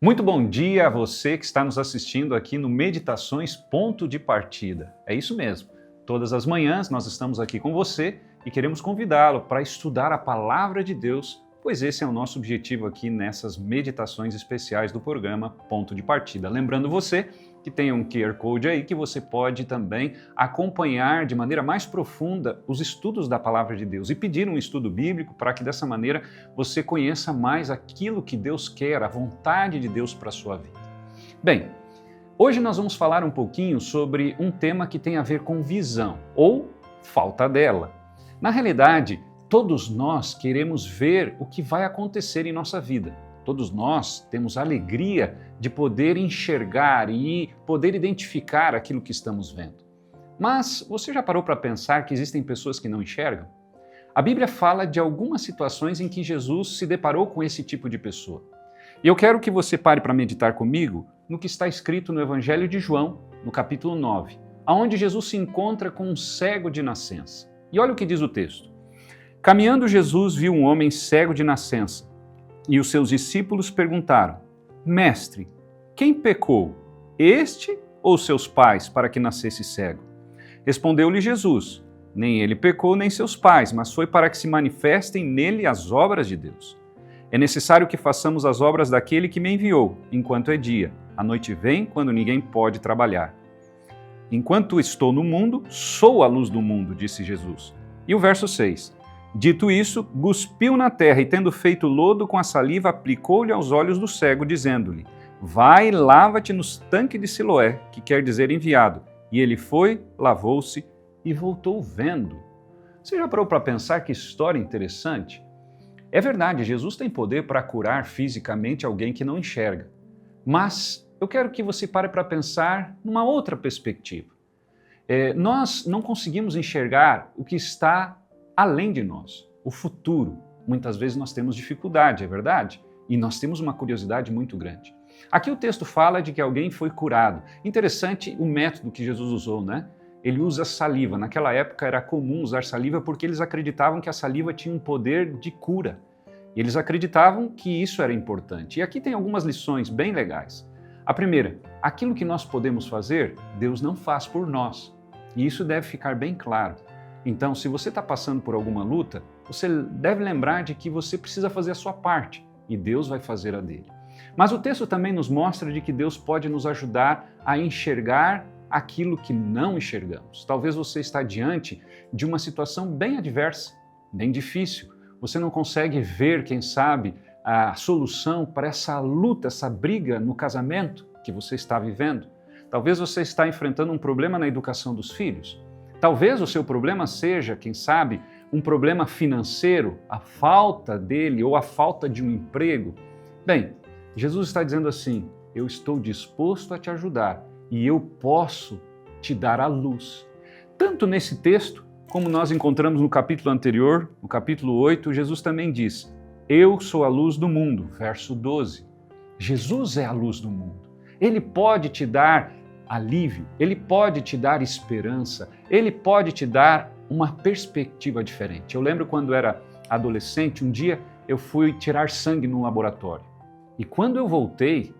Muito bom dia a você que está nos assistindo aqui no Meditações Ponto de Partida. É isso mesmo. Todas as manhãs nós estamos aqui com você e queremos convidá-lo para estudar a Palavra de Deus, pois esse é o nosso objetivo aqui nessas meditações especiais do programa Ponto de Partida. Lembrando você que tem um QR Code aí que você pode também acompanhar de maneira mais profunda os estudos da Palavra de Deus e pedir um estudo bíblico para que dessa maneira você conheça mais aquilo que Deus quer, a vontade de Deus para a sua vida. Bem, hoje nós vamos falar um pouquinho sobre um tema que tem a ver com visão, ou falta dela. Na realidade, todos nós queremos ver o que vai acontecer em nossa vida. Todos nós temos a alegria de poder enxergar e poder identificar aquilo que estamos vendo. Mas você já parou para pensar que existem pessoas que não enxergam? A Bíblia fala de algumas situações em que Jesus se deparou com esse tipo de pessoa. E eu quero que você pare para meditar comigo no que está escrito no Evangelho de João, no capítulo 9, onde Jesus se encontra com um cego de nascença. E olha o que diz o texto. Caminhando, Jesus viu um homem cego de nascença, e os seus discípulos perguntaram: Mestre, quem pecou, este ou seus pais, para que nascesse cego? Respondeu-lhe Jesus: Nem ele pecou, nem seus pais, mas foi para que se manifestem nele as obras de Deus. É necessário que façamos as obras daquele que me enviou, enquanto é dia. A noite vem, quando ninguém pode trabalhar. Enquanto estou no mundo, sou a luz do mundo, disse Jesus. E o verso 6. Dito isso, cuspiu na terra e, tendo feito lodo com a saliva, aplicou-lhe aos olhos do cego, dizendo-lhe: Vai e lava-te no tanque de Siloé, que quer dizer enviado. E ele foi, lavou-se e voltou vendo. Você já parou para pensar que história interessante? É verdade, Jesus tem poder para curar fisicamente alguém que não enxerga. Mas eu quero que você pare para pensar numa outra perspectiva. Nós não conseguimos enxergar o que está além de nós, o futuro. Muitas vezes nós temos dificuldade, é verdade? E nós temos uma curiosidade muito grande. Aqui o texto fala de que alguém foi curado. Interessante o método que Jesus usou, né? Ele usa saliva. Naquela época era comum usar saliva porque eles acreditavam que a saliva tinha um poder de cura. E eles acreditavam que isso era importante. E aqui tem algumas lições bem legais. A primeira, aquilo que nós podemos fazer, Deus não faz por nós. E isso deve ficar bem claro. Então, se você está passando por alguma luta, você deve lembrar de que você precisa fazer a sua parte e Deus vai fazer a dele. Mas o texto também nos mostra de que Deus pode nos ajudar a enxergar aquilo que não enxergamos. Talvez você está diante de uma situação bem adversa, bem difícil. Você não consegue ver, quem sabe, a solução para essa luta, essa briga no casamento que você está vivendo. Talvez você está enfrentando um problema na educação dos filhos. Talvez o seu problema seja, quem sabe, um problema financeiro, a falta dele ou a falta de um emprego. Bem, Jesus está dizendo assim: eu estou disposto a te ajudar e eu posso te dar a luz. Tanto nesse texto, como nós encontramos no capítulo anterior, no capítulo 8, Jesus também diz: eu sou a luz do mundo, verso 12. Jesus é a luz do mundo. Ele pode te dar alívio, ele pode te dar esperança, ele pode te dar uma perspectiva diferente. Eu lembro quando era adolescente, um dia eu fui tirar sangue no laboratório. E quando eu voltei,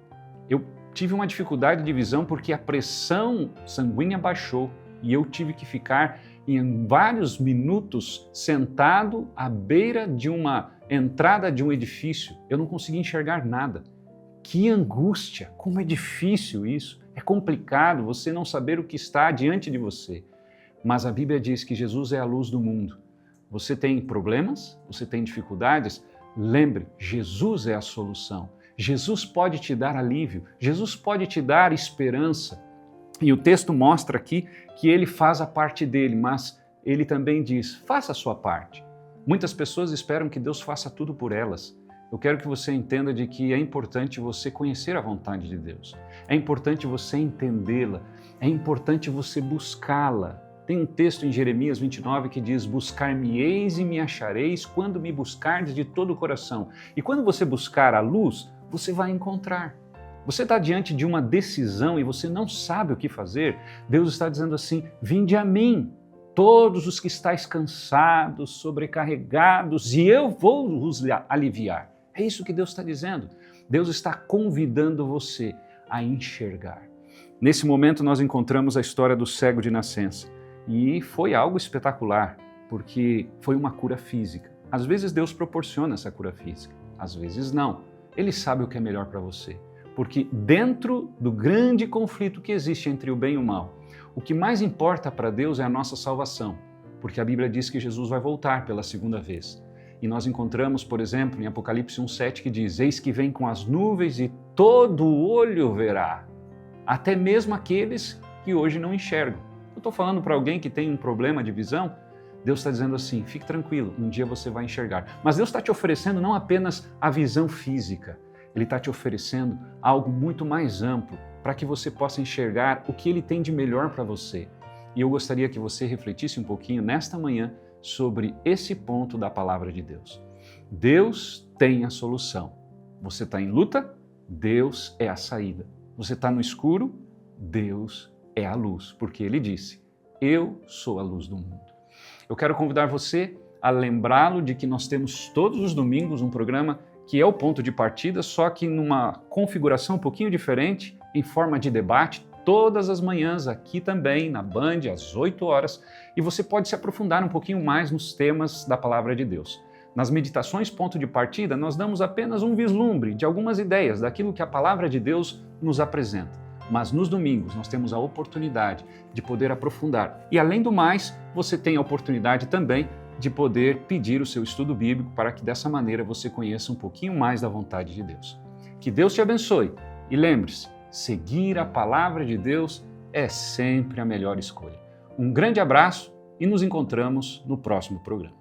eu tive uma dificuldade de visão porque a pressão sanguínea baixou e eu tive que ficar em vários minutos sentado à beira de uma entrada de um edifício. Eu não conseguia enxergar nada. Que angústia, como é difícil isso. É complicado você não saber o que está diante de você. Mas a Bíblia diz que Jesus é a luz do mundo. Você tem problemas? Você tem dificuldades? Lembre, Jesus é a solução. Jesus pode te dar alívio. Jesus pode te dar esperança. E o texto mostra aqui que ele faz a parte dele, mas ele também diz: faça a sua parte. Muitas pessoas esperam que Deus faça tudo por elas. Eu quero que você entenda de que é importante você conhecer a vontade de Deus. É importante você entendê-la. É importante você buscá-la. Tem um texto em Jeremias 29 que diz: buscar-me-eis e me achareis quando me buscardes de todo o coração. E quando você buscar a luz, você vai encontrar. Você está diante de uma decisão e você não sabe o que fazer? Deus está dizendo assim: vinde a mim, todos os que estáis cansados, sobrecarregados, e eu vou os aliviar. É isso que Deus está dizendo. Deus está convidando você a enxergar. Nesse momento nós encontramos a história do cego de nascença. E foi algo espetacular, porque foi uma cura física. Às vezes Deus proporciona essa cura física, às vezes não. Ele sabe o que é melhor para você. Porque dentro do grande conflito que existe entre o bem e o mal, o que mais importa para Deus é a nossa salvação, porque a Bíblia diz que Jesus vai voltar pela segunda vez. E nós encontramos, por exemplo, em Apocalipse 1,7 que diz: eis que vem com as nuvens e todo olho verá, até mesmo aqueles que hoje não enxergam. Eu estou falando para alguém que tem um problema de visão, Deus está dizendo assim: fique tranquilo, um dia você vai enxergar. Mas Deus está te oferecendo não apenas a visão física, Ele está te oferecendo algo muito mais amplo para que você possa enxergar o que Ele tem de melhor para você. E eu gostaria que você refletisse um pouquinho nesta manhã sobre esse ponto da palavra de Deus. Deus tem a solução. Você está em luta? Deus é a saída. Você está no escuro? Deus é a luz, porque Ele disse: eu sou a luz do mundo. Eu quero convidar você a lembrá-lo de que nós temos todos os domingos um programa que é o ponto de partida, só que numa configuração um pouquinho diferente, em forma de debate, todas as manhãs aqui também, na Band, às 8 horas, e você pode se aprofundar um pouquinho mais nos temas da Palavra de Deus. Nas meditações ponto de partida, nós damos apenas um vislumbre de algumas ideias daquilo que a Palavra de Deus nos apresenta. Mas nos domingos nós temos a oportunidade de poder aprofundar. E além do mais, você tem a oportunidade também de poder pedir o seu estudo bíblico para que dessa maneira você conheça um pouquinho mais da vontade de Deus. Que Deus te abençoe e lembre-se, seguir a palavra de Deus é sempre a melhor escolha. Um grande abraço e nos encontramos no próximo programa.